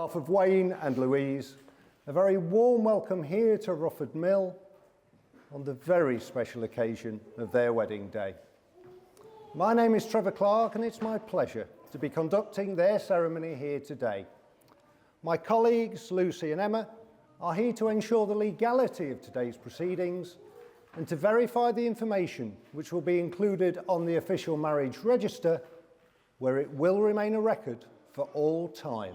behalf of Wayne and Louise, a very warm welcome here to Rufford Mill on the very special occasion of their wedding day. My name is Trevor Clark and it's my pleasure to be conducting their ceremony here today. My colleagues, Lucy and Emma, are here to ensure the legality of today's proceedings and to verify the information which will be included on the official marriage register, where it will remain a record for all time.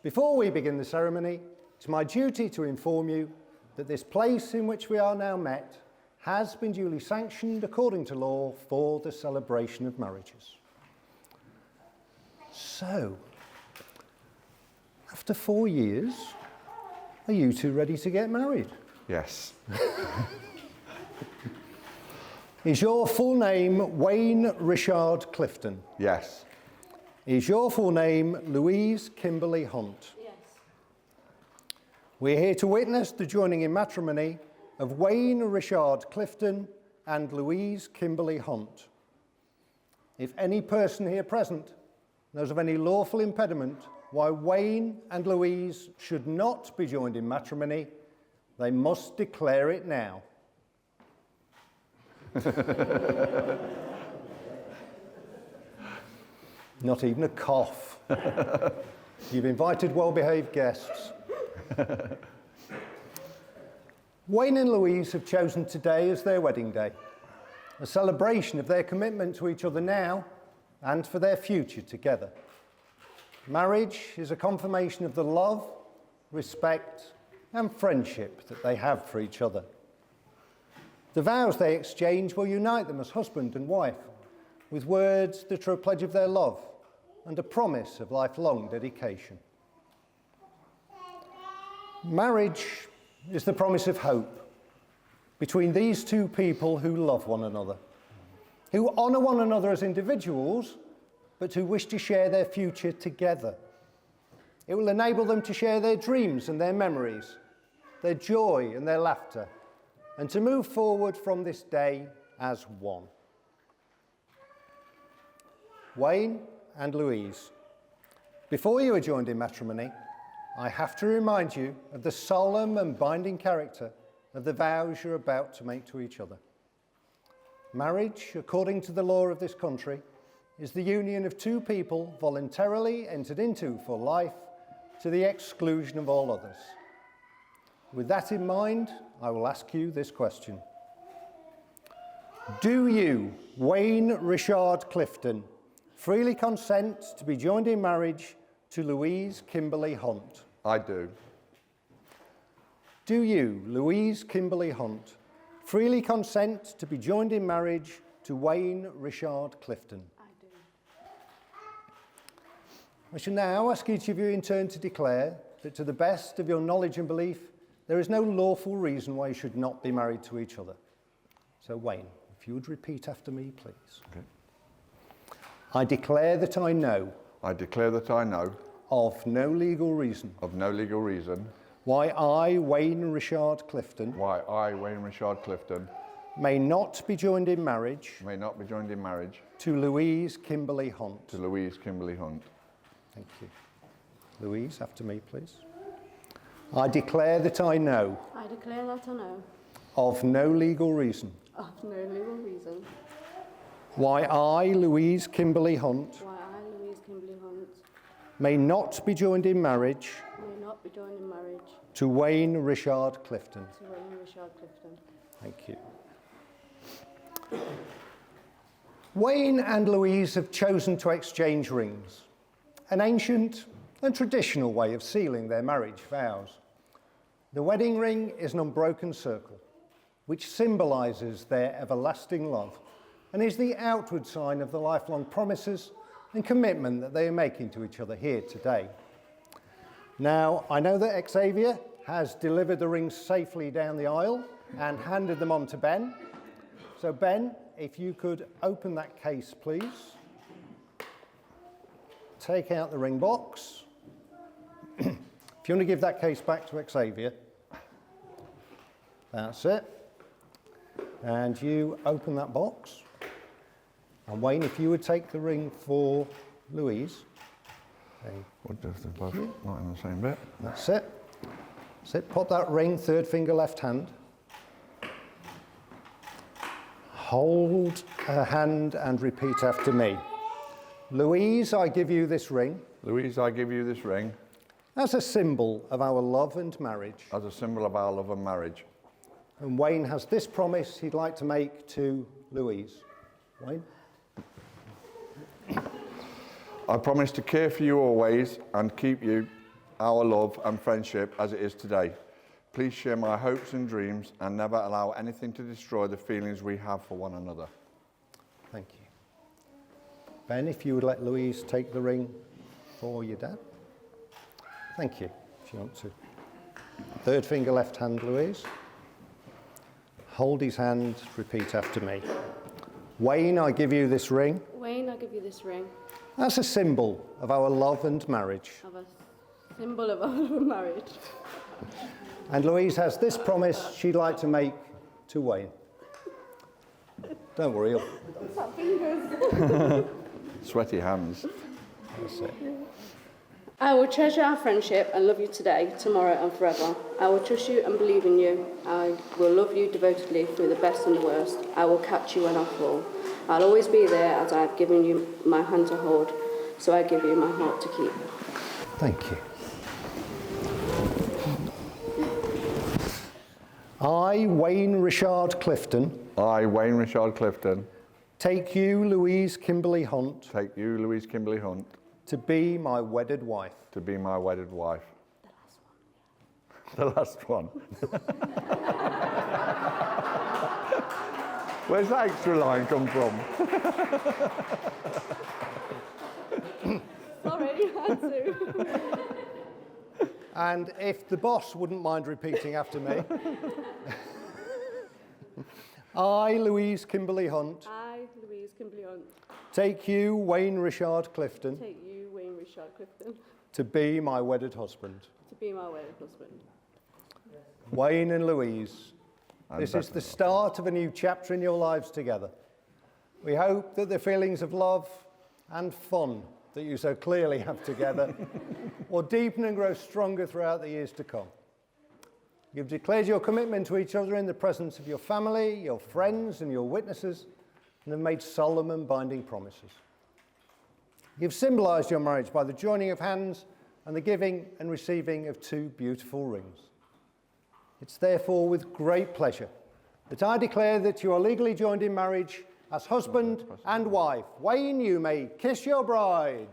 Before we begin the ceremony, it's my duty to inform you that this place in which we are now met has been duly sanctioned according to law for the celebration of marriages. So, after 4 years, are you two ready to get married? Yes. Is your full name Wayne Richard Clifton? Yes. Is your full name Louise Kimberly Hunt? Yes. We're here to witness the joining in matrimony of Wayne Richard Clifton and Louise Kimberly Hunt. If any person here present knows of any lawful impediment why Wayne and Louise should not be joined in matrimony, they must declare it now. Not even a cough. You've invited well-behaved guests. Wayne and Louise have chosen today as their wedding day, a celebration of their commitment to each other now and for their future together. Marriage is a confirmation of the love, respect, and friendship that they have for each other. The vows they exchange will unite them as husband and wife, with words that are a pledge of their love and a promise of lifelong dedication. Marriage is the promise of hope between these two people who love one another, who honour one another as individuals, but who wish to share their future together. It will enable them to share their dreams and their memories, their joy and their laughter, and to move forward from this day as one. Wayne and Louise, before you are joined in matrimony, I have to remind you of the solemn and binding character of the vows you're about to make to each other. Marriage, according to the law of this country, is the union of two people voluntarily entered into for life to the exclusion of all others. With that in mind, I will ask you this question. Do you, Wayne Richard Clifton, freely consent to be joined in marriage to Louise Kimberly Hunt? I do. Do you, Louise Kimberly Hunt, freely consent to be joined in marriage to Wayne Richard Clifton? I do. I shall now ask each of you in turn to declare that to the best of your knowledge and belief, there is no lawful reason why you should not be married to each other. So Wayne, if you would repeat after me, please. Okay. I declare that I know. I declare that I know. Of no legal reason. Of no legal reason. Why I, Wayne Richard Clifton. Why I, Wayne Richard Clifton. May not be joined in marriage. May not be joined in marriage. To Louise Kimberly Hunt. To Louise Kimberly Hunt. Thank you. Louise, after me, please. I declare that I know. I declare that I know. Of no legal reason. Of no legal reason. Why I, Louise Kimberly Hunt. Why I, Louise Kimberly Hunt. May not be joined in marriage. May not be joined in marriage. To Wayne Richard Clifton. To Wayne Richard Clifton. Thank you. Wayne and Louise have chosen to exchange rings, an ancient and traditional way of sealing their marriage vows. The wedding ring is an unbroken circle, which symbolises their everlasting love and is the outward sign of the lifelong promises and commitment that they are making to each other here today. Now, I know that Xavier has delivered the rings safely down the aisle and handed them on to Ben. So Ben, if you could open that case, please. Take out the ring box. If you want to give that case back to Xavier. That's it. And you open that box. And Wayne, if you would take the ring for Louise. Okay, What does the both not in the same bit? that's it. That's it. Put that ring, third finger left hand. Hold a hand and repeat after me. Louise, I give you this ring Louise, I give you this ring as a symbol of our love and marriage. as a symbol of our love and marriage. And Wayne has this promise he'd like to make to Louise. Wayne? I promise to care for you always and keep you, our love and friendship as it is today. Please share my hopes and dreams and never allow anything to destroy the feelings we have for one another. Thank you. Ben, if you would let Louise take the ring for your dad. Thank you, if you want to. Third finger left hand, Louise. Hold his hand, repeat after me. Wayne, I give you this ring Wayne, I give you this ring as a symbol of our love and marriage. of a symbol of our marriage. And Louise has this promise she'd like to make to Wayne. Don't worry, Sweaty hands. that's it. I will treasure our friendship and love you today, tomorrow and forever. I will trust you and believe in you. I will love you devotedly through the best and the worst. I will catch you when I fall. I'll always be there as I have given you my hand to hold, so I give you my heart to keep. Thank you. I, Wayne Richard Clifton, I, Wayne Richard Clifton, take you, Louise Kimberly Hunt, take you, Louise Kimberly Hunt, to be my wedded wife. to be my wedded wife. The last one. Where's that extra line come from? Sorry, you had to. And if the boss wouldn't mind repeating after me. I, Louise Kimberly Hunt, I, Louise Kimberly Hunt, take you, Wayne Richard Clifton, take you, Wayne Richard Clifton, to be my wedded husband. to be my wedded husband. Wayne and Louise, And this is the definitely. start of a new chapter in your lives together. We hope that the feelings of love and fun that you so clearly have together will deepen and grow stronger throughout the years to come. You've declared your commitment to each other in the presence of your family, your friends, and your witnesses, and have made solemn and binding promises. You've symbolised your marriage by the joining of hands and the giving and receiving of two beautiful rings. It's therefore with great pleasure that I declare that you are legally joined in marriage as husband and wife. Wayne, you may kiss your bride.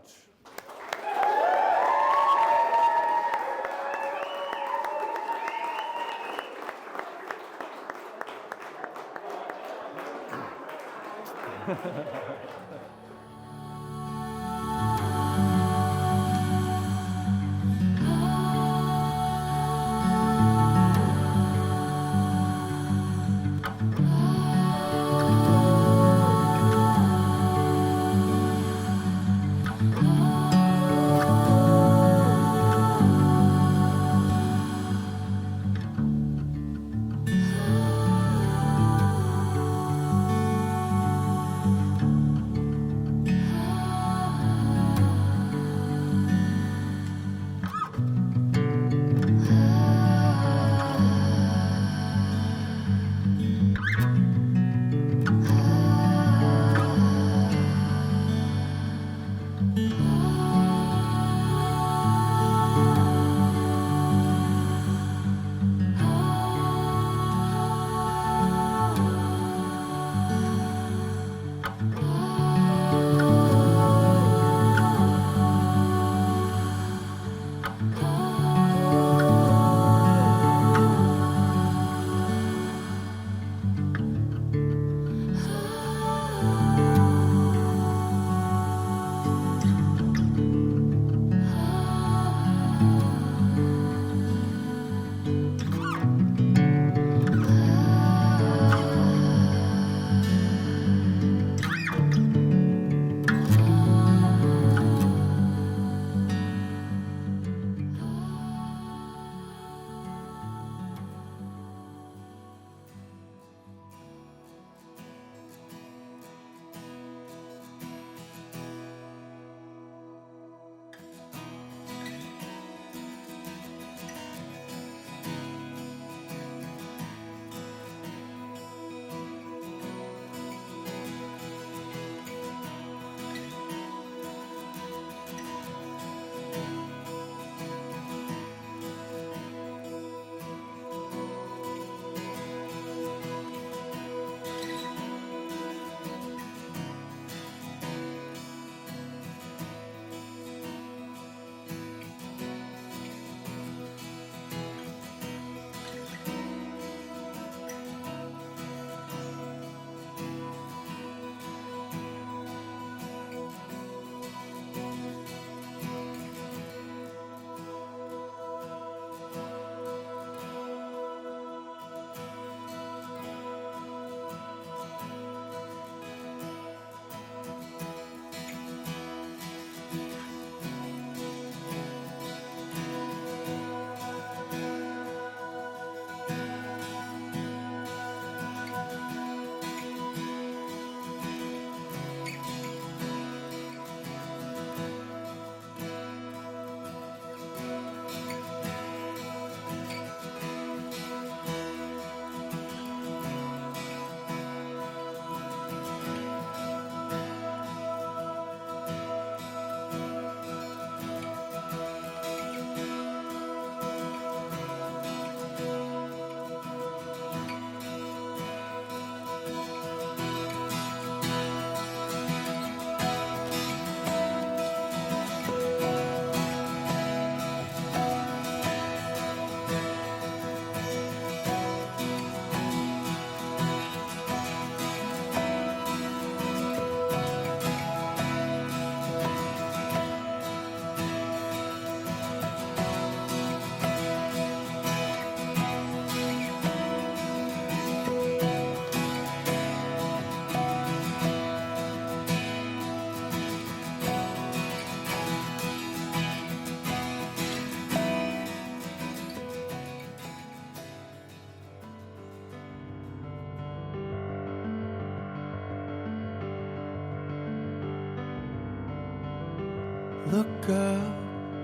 look up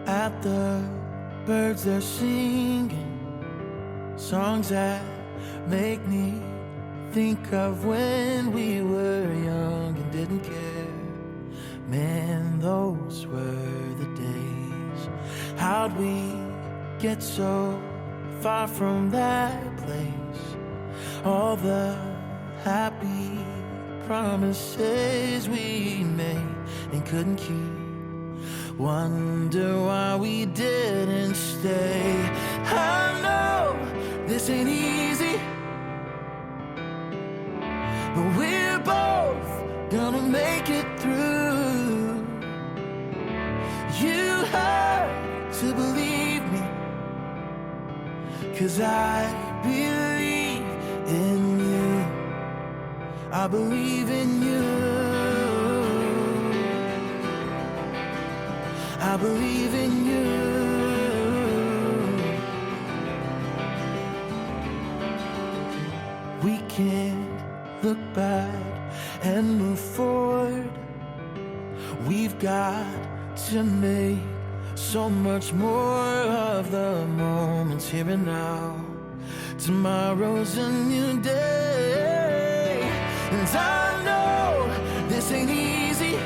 at the birds, they're singing songs that make me think of when we were young and didn't care. Man, those were the days. How'd we get so far from that place? All the happy promises we made and couldn't keep. Wonder why we didn't stay. I know this ain't easy, but we're both gonna make it through. You have to believe me, 'cause I believe in you. I believe in you. I believe in you. We can't look back and move forward. We've got to make so much more of the moments here and now. Tomorrow's a new day, and I know this ain't easy,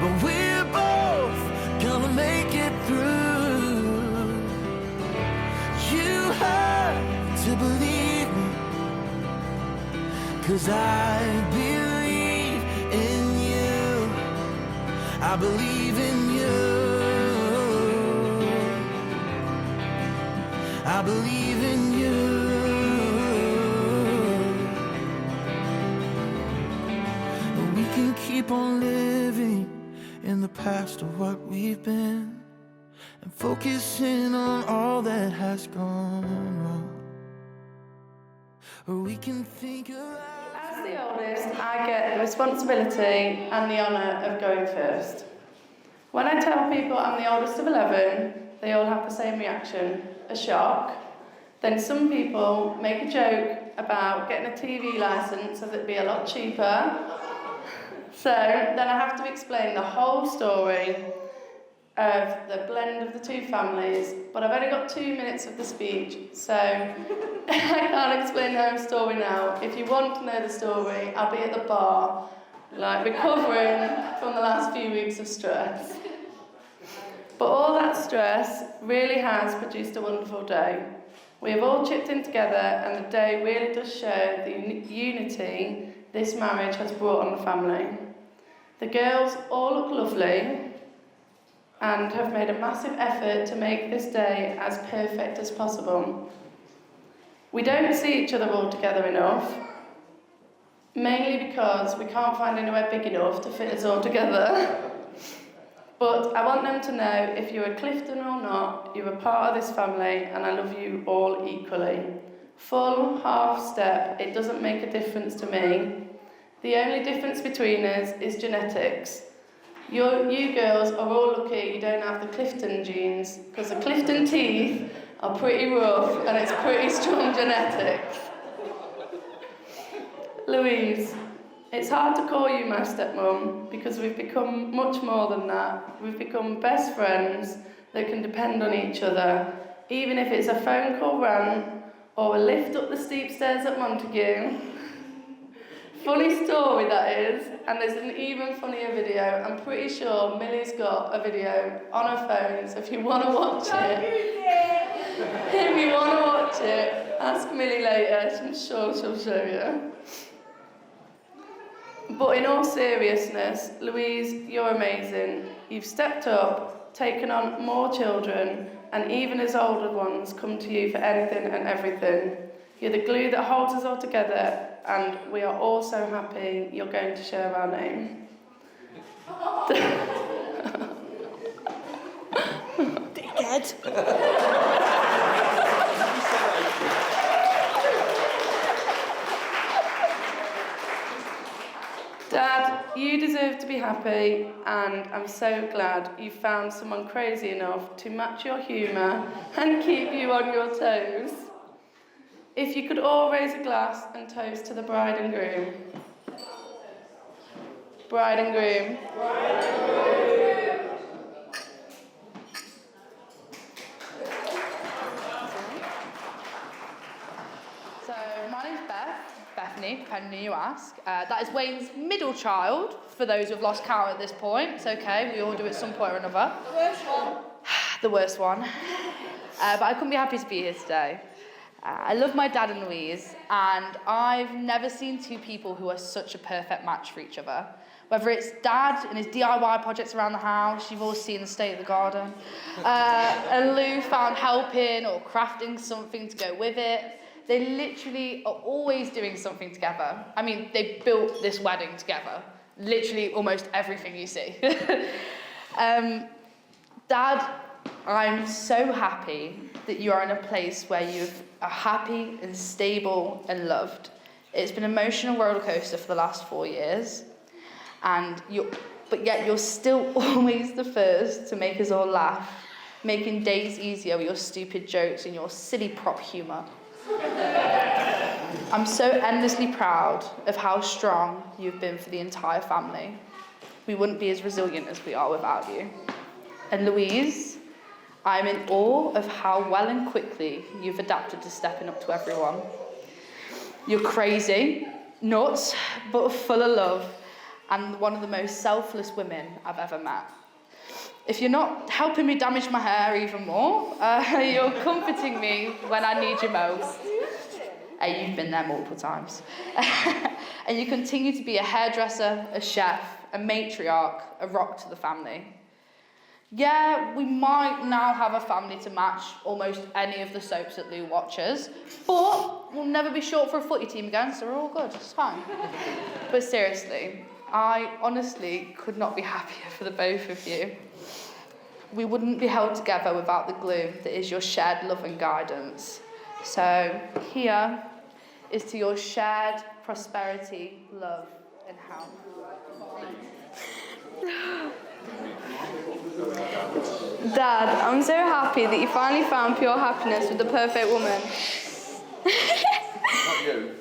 but we're both gonna make it through. You have to believe me, 'cause I believe in you. I believe in you. I believe in you. We can keep on living in the past of what we've been and focusing on all that has gone wrong. Or we can think aloud. As the oldest, I get the responsibility and the honour of going first. When I tell people I'm the oldest of 11, they all have the same reaction, a shock. Then some people make a joke about getting a TV licence as it'd be a lot cheaper. So then I have to explain the whole story of the blend of the two families, but I've only got 2 minutes of the speech, so I can't explain the whole story now. If you want to know the story, I'll be at the bar, like recovering from the last few weeks of stress. But all that stress really has produced a wonderful day. We have all chipped in together, and the day really does show the unity this marriage has brought on the family. The girls all look lovely and have made a massive effort to make this day as perfect as possible. We don't see each other all together enough, mainly because we can't find anywhere big enough to fit us all together. But I want them to know, if you're a Clifton or not, you're a part of this family, and I love you all equally. Full, half step, it doesn't make a difference to me. The only difference between us is genetics. You girls are all lucky you don't have the Clifton genes, because the Clifton teeth are pretty rough and it's pretty strong genetics. Louise, it's hard to call you my stepmom because we've become much more than that. We've become best friends that can depend on each other, even if it's a phone call rant or a lift up the steep stairs at Montague. Funny story that is, and there's an even funnier video. I'm pretty sure Millie's got a video on her phone, so if you want to watch it, if you want to watch it, ask Millie later, I'm sure she'll show you. But in all seriousness, Louise, you're amazing. You've stepped up, taken on more children, and even as older ones come to you for anything and everything. You're the glue that holds us all together, and we are all so happy you're going to share our name. Dickhead. Dad, you deserve to be happy, and I'm so glad you found someone crazy enough to match your humour and keep you on your toes. If you could all raise a glass and toast to the bride and groom. Bride and groom. So, my name's Bethany, depending on who you ask. That is Wayne's middle child, for those who've lost count at this point. It's okay, we all do at some point or another. The worst one. The worst one. But I couldn't be happy to be here today. I love my dad and Louise, and I've never seen two people who are such a perfect match for each other. Whether it's Dad and his DIY projects around the house, you've all seen the state of the garden, and Lou found helping or crafting something to go with it. They literally are always doing something together. I mean, they built this wedding together. Literally almost everything you see. Dad, I'm so happy that you are in a place where you are happy and stable and loved. It's been an emotional roller coaster for the last 4 years, but yet you're still always the first to make us all laugh, making days easier with your stupid jokes and your silly prop humour. I'm so endlessly proud of how strong you've been for the entire family. We wouldn't be as resilient as we are without you. And Louise, I'm in awe of how well and quickly you've adapted to stepping up to everyone. You're crazy, nuts, but full of love, and one of the most selfless women I've ever met. If you're not helping me damage my hair even more, you're comforting me when I need you most. You've been there multiple times. And you continue to be a hairdresser, a chef, a matriarch, a rock to the family. Yeah, we might now have a family to match almost any of the soaps that Lou watches, but we'll never be short for a footy team again, so we're all good, it's fine. But seriously, I honestly could not be happier for the both of you. We wouldn't be held together without the glue that is your shared love and guidance. So here is to your shared prosperity, love, and health. Dad, I'm so happy that you finally found pure happiness with the perfect woman. Not you.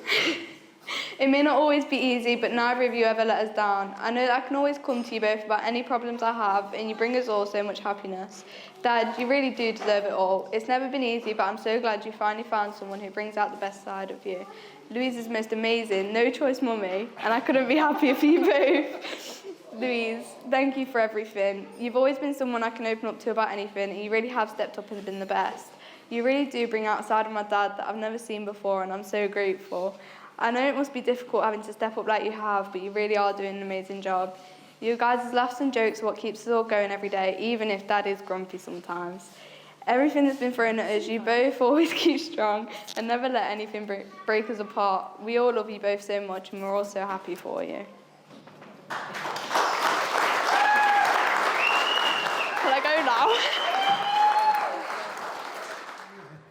It may not always be easy, but neither of you ever let us down. I know that I can always come to you both about any problems I have, and you bring us all so much happiness. Dad, you really do deserve it all. It's never been easy, but I'm so glad you finally found someone who brings out the best side of you. Louise is most amazing, no-choice mummy, and I couldn't be happier for you both. Louise, thank you for everything. You've always been someone I can open up to about anything, and you really have stepped up and been the best. You really do bring out a side of my dad that I've never seen before, and I'm so grateful. I know it must be difficult having to step up like you have, but you really are doing an amazing job. You guys' laughs and jokes are what keeps us all going every day, even if Dad is grumpy sometimes. Everything that's been thrown at us, you both always keep strong and never let anything break us apart. We all love you both so much, and we're all so happy for you. Can I go now?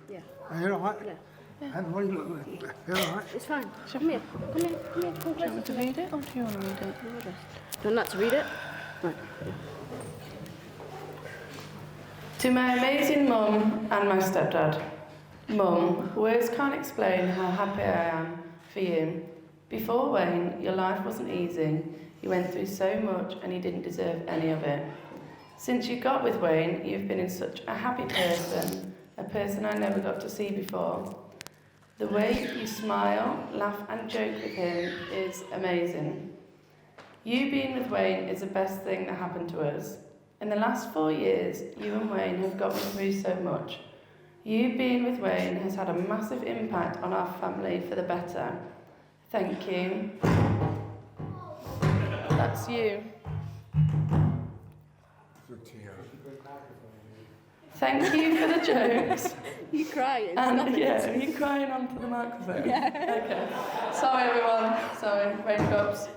Yeah. Are you all right? Yeah. And what are you all right? It's fine. Come here. Come here. Come here. Do you want me to read it, or do you want to read it? Do you want that to read it? Right. To my amazing mum and my stepdad. Mum, words can't explain how happy I am for you. Before Wayne, your life wasn't easy. You went through so much and you didn't deserve any of it. Since you got with Wayne, you've been such a happy person, a person I never got to see before. The way you smile, laugh and joke with him is amazing. You being with Wayne is the best thing that happened to us. In the last 4 years, you and Wayne have got me through so much. You being with Wayne has had a massive impact on our family for the better. Thank you. That's you. Thank you for the jokes. You crying? And yeah, are you crying onto the microphone? Yeah. Okay. Sorry everyone. Sorry, raindrops.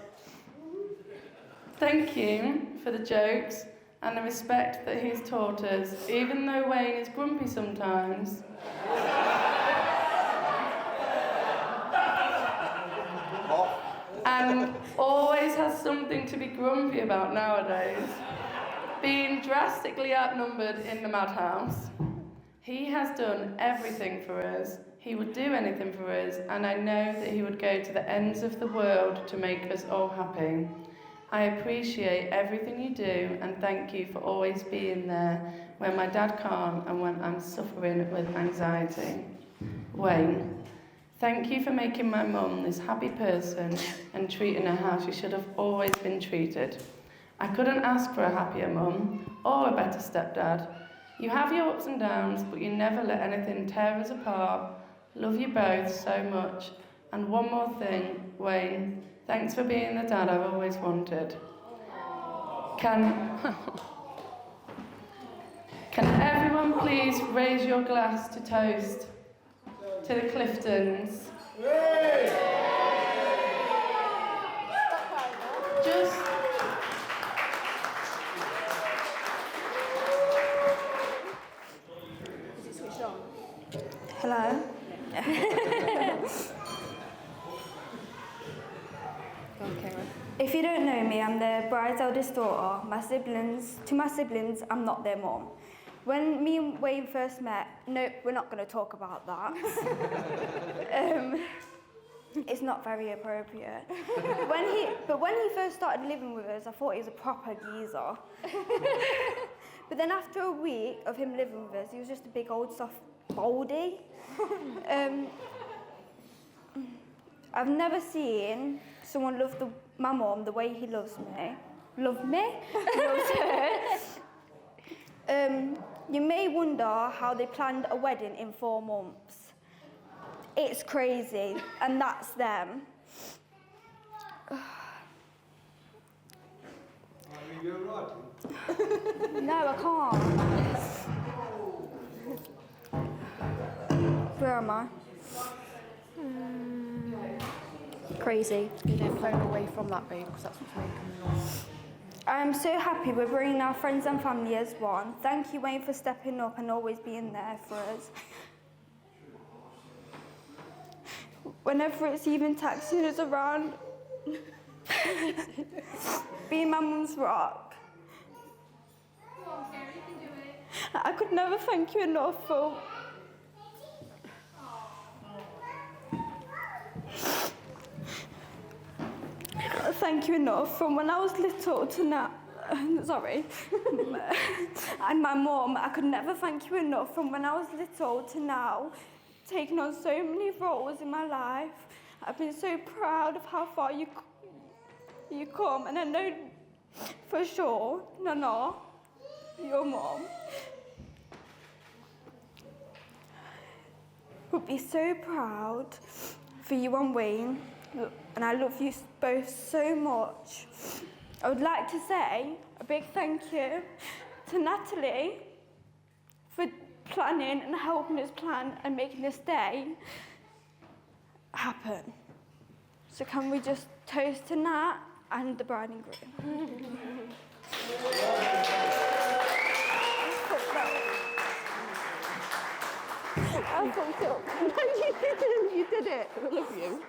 Thank you for the jokes and the respect that he's taught us, even though Wayne is grumpy sometimes. And always has something to be grumpy about nowadays. Being drastically outnumbered in the madhouse. He has done everything for us. He would do anything for us, and I know that he would go to the ends of the world to make us all happy. I appreciate everything you do and thank you for always being there when my dad can't and when I'm suffering with anxiety. Wayne, thank you for making my mum this happy person and treating her how she should have always been treated. I couldn't ask for a happier mum or a better stepdad. You have your ups and downs, but you never let anything tear us apart. Love you both so much. And one more thing, Wayne, thanks for being the dad I've always wanted. Can everyone please raise your glass to toast to the Cliftons? Just Hello. If you don't know me, I'm the bride's eldest daughter. To my siblings, I'm not their mom. When me and Wayne first met, no, we're not going to talk about that. It's not very appropriate. When he first started living with us, I thought he was a proper geezer. But then after a week of him living with us, he was just a big old soft baldy. I've never seen someone love my mum the way he loves me. Love me? Loves her. You may wonder how they planned a wedding in 4 months. It's crazy, and that's them. No, I can't. Where am I? Crazy. You don't phone away from that, babe, because that's what's making the noise. I'm so happy we're bringing our friends and family as one. Thank you, Wayne, for stepping up and always being there for us. Whenever it's even taxing us around, being my mum's rock. I could never thank you enough for thank you enough from when I was little to now. Sorry. And my mum, I could never thank you enough from when I was little to now, taking on so many roles in my life. I've been so proud of how far you come, and I know for sure, Nana, your mum, would be so proud for you and Wayne. And I love you both so much. I would like to say a big thank you to Natalie for planning and helping us plan and making this day happen. So can we just toast to Nat and the bride and groom? I fucked up. No, you didn't. You did it. I love you.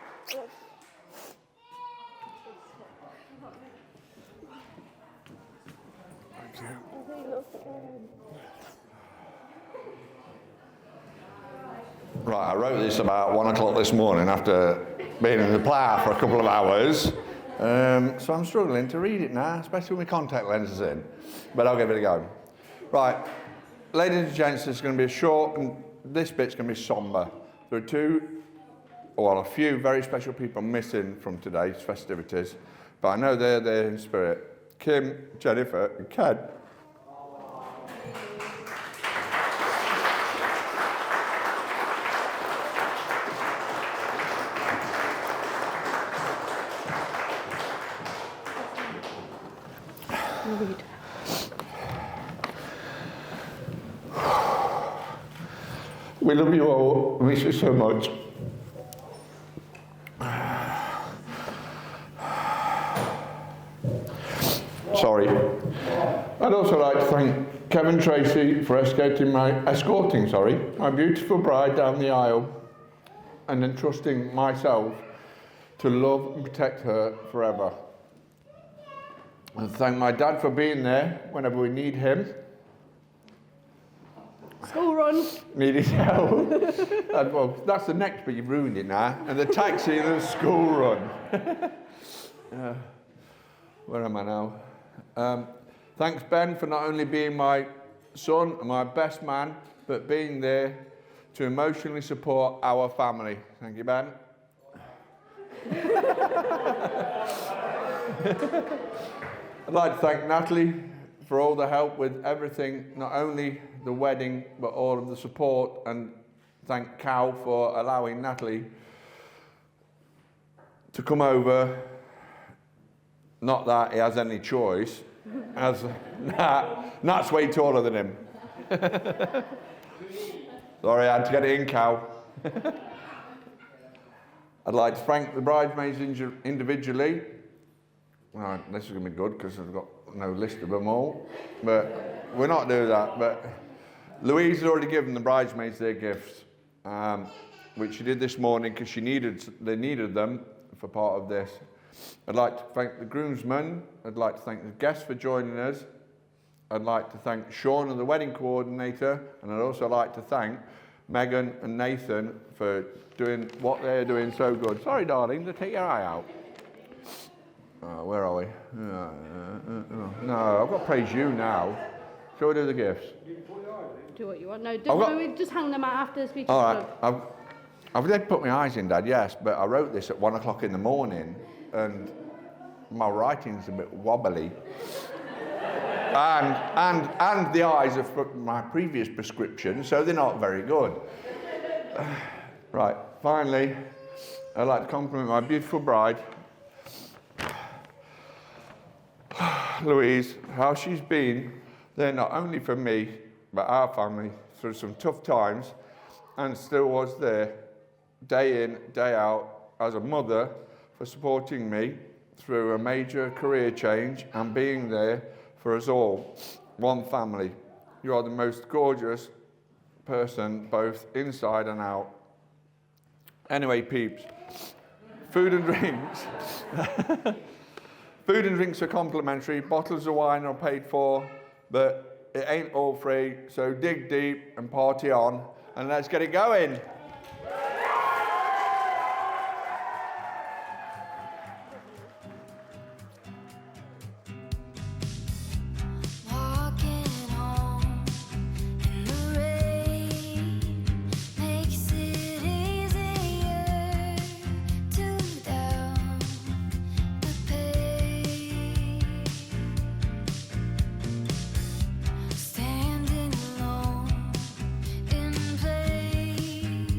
Right, I wrote this about 1 o'clock this morning after being in the plough for a couple of hours. So I'm struggling to read it now, especially with my contact lenses in. But I'll give it a go. Right, ladies and gents, this is going to be short, and this bit's going to be sombre. There are a few very special people missing from today's festivities, but I know they're there in spirit. Kim, Jennifer, and Ken. We love you all. We miss you so much. Sorry. I'd also like to thank Kevin Tracy for escorting my beautiful bride down the aisle and entrusting myself to love and protect her forever. And thank my dad for being there whenever we need him. School run. Needed help. Well, that's the next bit, you've ruined it now. And the taxi and the school run. Where am I now? Thanks, Ben, for not only being my son and my best man, but being there to emotionally support our family. Thank you, Ben. I'd like to thank Natalie for all the help with everything, not only the wedding, but all of the support, and thank Cal for allowing Natalie to come over. Not that he has any choice, as Nat's way taller than him. Sorry, I had to get it in, Cal. I'd like to thank the bridesmaids individually. Well, this is going to be good because I've got no list of them all, but we're not doing that. But Louise has already given the bridesmaids their gifts, which she did this morning because they needed them for part of this. I'd like to thank the groomsmen. I'd like to thank the guests for joining us. I'd like to thank Sean and the wedding coordinator, and I'd also like to thank Megan and Nathan for doing what they're doing so good. Sorry, darling, to take your eye out. Where are we? No, I've got to praise you now. Shall we do the gifts? Do what you want. No, don't we just hang them out after the speech? All right. I've did put my eyes in, Dad, yes, but I wrote this at 1 o'clock in the morning, and my writing's a bit wobbly. and the eyes are from my previous prescription, so they're not very good. Right, finally, I'd like to compliment my beautiful bride, Louise, how she's been there not only for me, but our family through some tough times, and still was there day in, day out as a mother for supporting me through a major career change and being there for us all, one family. You are the most gorgeous person, both inside and out. Anyway, peeps, food and drinks. Food and drinks are complimentary, bottles of wine are paid for, but it ain't all free, so dig deep and party on, and let's get it going. Standing alone in place.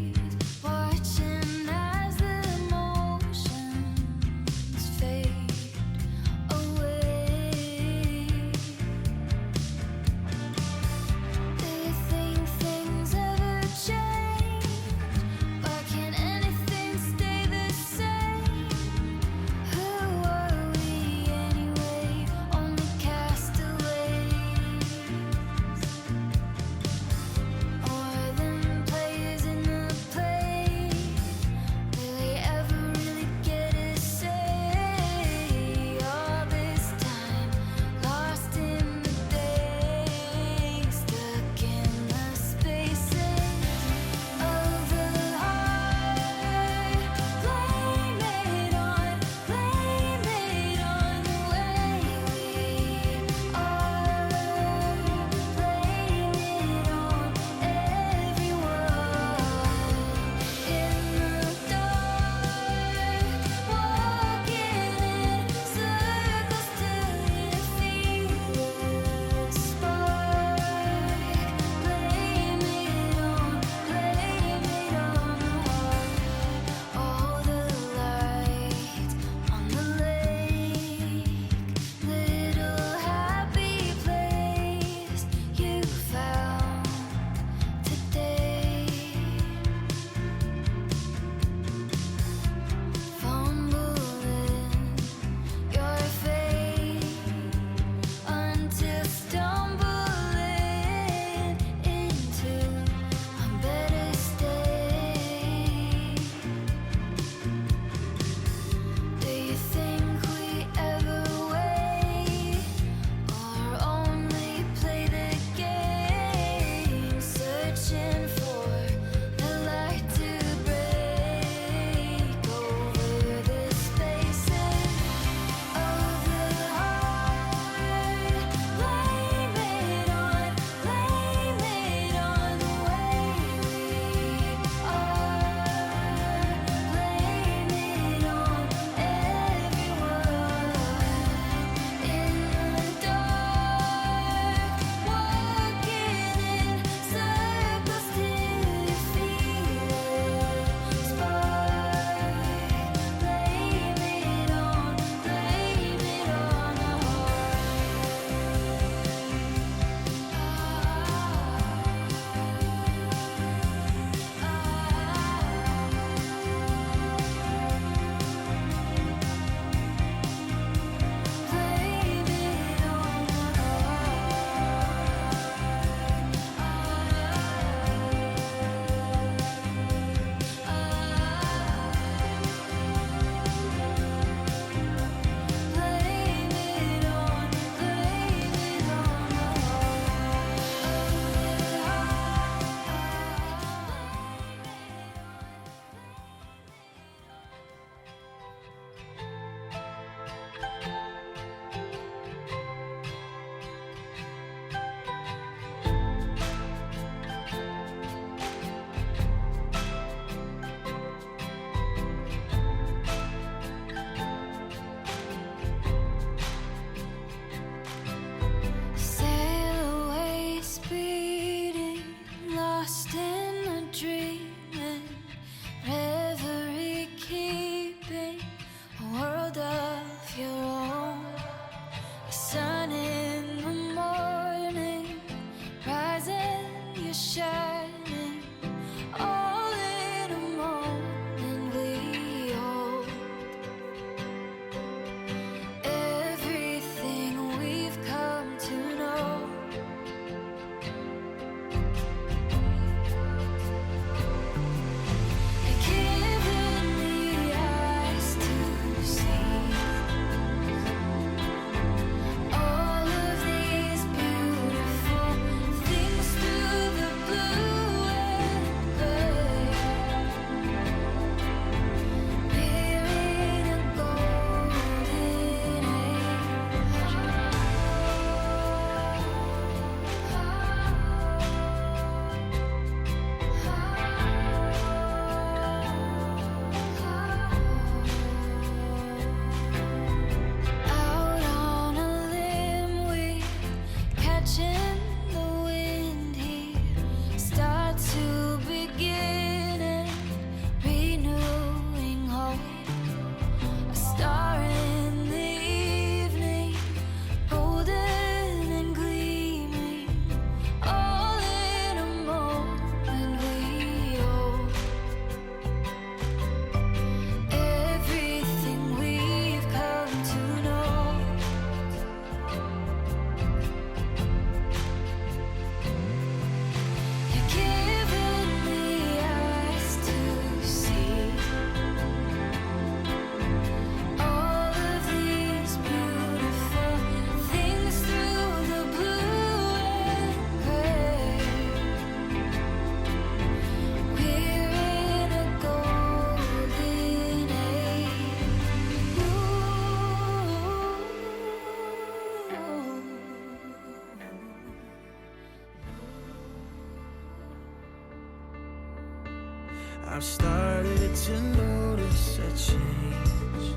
I've started to notice a change,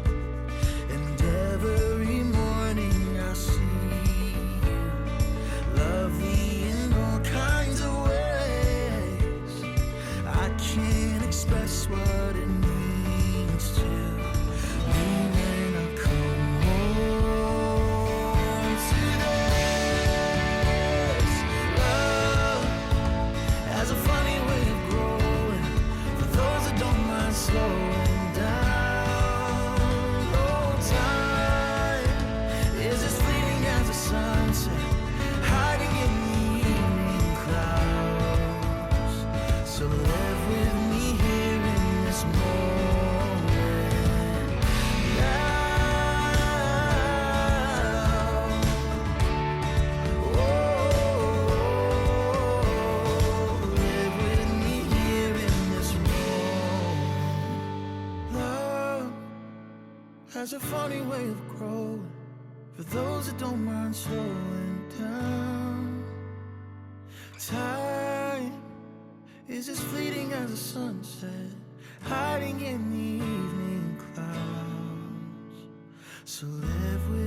and every morning I see you, lovely in all kinds of ways. I can't express what it means to me when I come home to this. Love has a funny way of growing for those that don't mind slowing down. Oh, time is as fleeting as a sunset, hiding in the evening clouds. So live with me here in this moment now. Oh, live with me here in this moment. Love has a funny way of growing for those that don't mind slowing down. Time is as fleeting as a sunset, hiding in the evening clouds. So live with